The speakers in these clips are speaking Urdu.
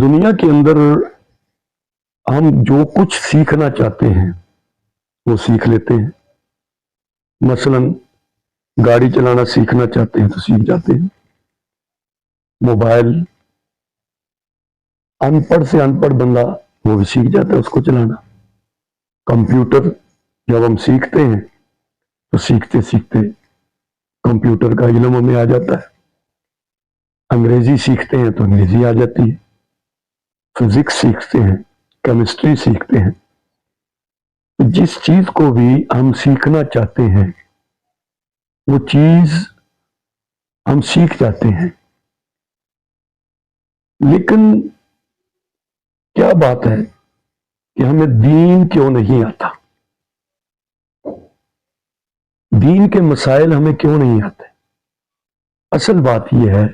دنیا کے اندر ہم جو کچھ سیکھنا چاہتے ہیں وہ سیکھ لیتے ہیں. مثلا گاڑی چلانا سیکھنا چاہتے ہیں تو سیکھ جاتے ہیں. موبائل ان پڑھ سے ان پڑھ بندہ وہ بھی سیکھ جاتا ہے اس کو چلانا. کمپیوٹر جب ہم سیکھتے ہیں تو سیکھتے سیکھتے کمپیوٹر کا علم ہمیں آ جاتا ہے. انگریزی سیکھتے ہیں تو انگریزی آ جاتی ہے. فزکس سیکھتے ہیں، کیمسٹری سیکھتے ہیں. جس چیز کو بھی ہم سیکھنا چاہتے ہیں وہ چیز ہم سیکھ جاتے ہیں. لیکن کیا بات ہے کہ ہمیں دین کیوں نہیں آتا؟ دین کے مسائل ہمیں کیوں نہیں آتے؟ اصل بات یہ ہے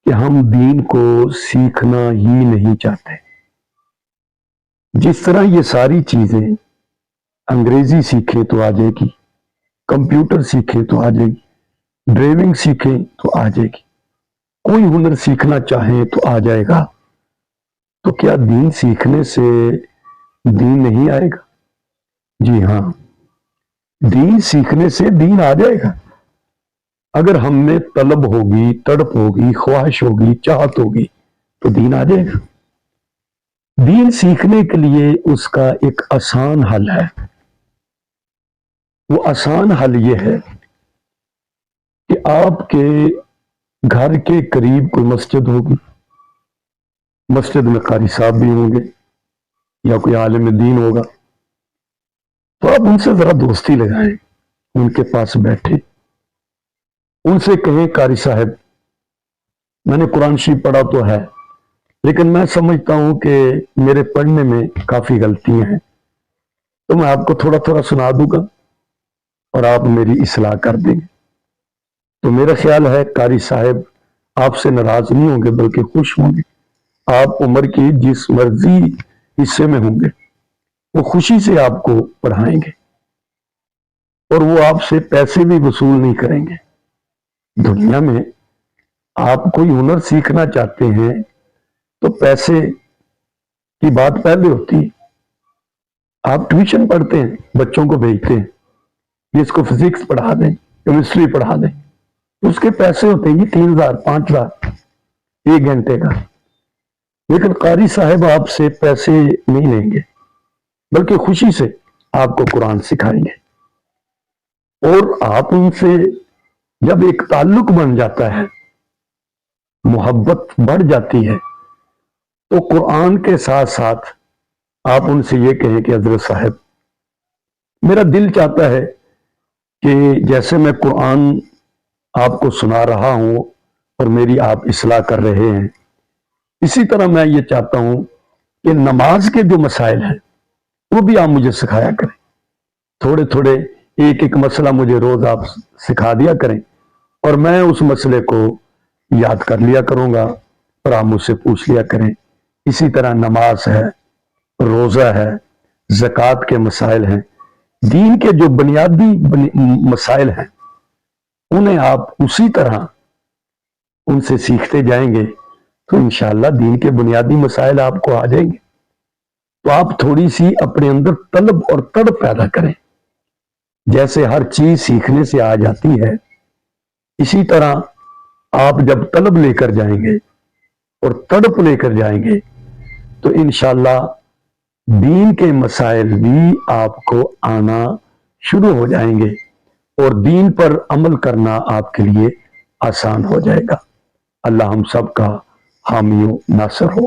کہ ہم دین کو سیکھنا ہی نہیں چاہتے. جس طرح یہ ساری چیزیں انگریزی سیکھیں تو آ جائے گی، کمپیوٹر سیکھیں تو آ جائے گی، ڈرائیونگ سیکھیں تو آ جائے گی، کوئی ہنر سیکھنا چاہیں تو آ جائے گا. تو کیا دین سیکھنے سے دین نہیں آئے گا؟ جی ہاں، دین سیکھنے سے دین آ جائے گا. اگر ہم میں طلب ہوگی، تڑپ ہوگی، خواہش ہوگی، چاہت ہوگی تو دین آ جائے گا. دین سیکھنے کے لیے اس کا ایک آسان حل ہے. وہ آسان حل یہ ہے کہ آپ کے گھر کے قریب کوئی مسجد ہوگی، مسجد میں قاری صاحب بھی ہوں گے یا کوئی عالم دین ہوگا، تو آپ ان سے ذرا دوستی لگائیں، ان کے پاس بیٹھے، ان سے کہیں قاری صاحب میں نے قرآن شریف پڑھا تو ہے لیکن میں سمجھتا ہوں کہ میرے پڑھنے میں کافی غلطیاں ہیں، تو میں آپ کو تھوڑا تھوڑا سنا دوں گا اور آپ میری اصلاح کر دیں گے. تو میرا خیال ہے قاری صاحب آپ سے ناراض نہیں ہوں گے بلکہ خوش ہوں گے. آپ عمر کی جس مرضی حصے میں ہوں گے وہ خوشی سے آپ کو پڑھائیں گے اور وہ آپ سے پیسے بھی وصول نہیں کریں گے. دنیا میں آپ کوئی ہنر سیکھنا چاہتے ہیں تو پیسے کی بات پہلے ہوتی ہے. آپ ٹیوشن پڑھتے ہیں، بچوں کو بھیجتے ہیں، اس کو فزکس پڑھا دیں، کیمسٹری پڑھا دیں، اس کے پیسے ہوتے ہیں 3,000 5,000 ایک گھنٹے کا. لیکن قاری صاحب آپ سے پیسے نہیں لیں گے بلکہ خوشی سے آپ کو قرآن سکھائیں گے. اور آپ ان سے جب ایک تعلق بن جاتا ہے، محبت بڑھ جاتی ہے، تو قرآن کے ساتھ ساتھ آپ ان سے یہ کہیں کہ حضرت صاحب میرا دل چاہتا ہے کہ جیسے میں قرآن آپ کو سنا رہا ہوں اور میری آپ اصلاح کر رہے ہیں، اسی طرح میں یہ چاہتا ہوں کہ نماز کے جو مسائل ہیں وہ بھی آپ مجھے سکھایا کریں. تھوڑے تھوڑے ایک ایک مسئلہ مجھے روز آپ سکھا دیا کریں اور میں اس مسئلے کو یاد کر لیا کروں گا اور آپ مجھ سے پوچھ لیا کریں. اسی طرح نماز ہے، روزہ ہے، زکوٰۃ کے مسائل ہیں، دین کے جو بنیادی مسائل ہیں انہیں آپ اسی طرح ان سے سیکھتے جائیں گے تو انشاءاللہ دین کے بنیادی مسائل آپ کو آ جائیں گے. تو آپ تھوڑی سی اپنے اندر طلب اور تڑپ پیدا کریں. جیسے ہر چیز سیکھنے سے آ جاتی ہے، اسی طرح آپ جب طلب لے کر جائیں گے اور تڑپ لے کر جائیں گے تو انشاءاللہ دین کے مسائل بھی آپ کو آنا شروع ہو جائیں گے اور دین پر عمل کرنا آپ کے لیے آسان ہو جائے گا. اللہ ہم سب کا حامی و ناصر ہو.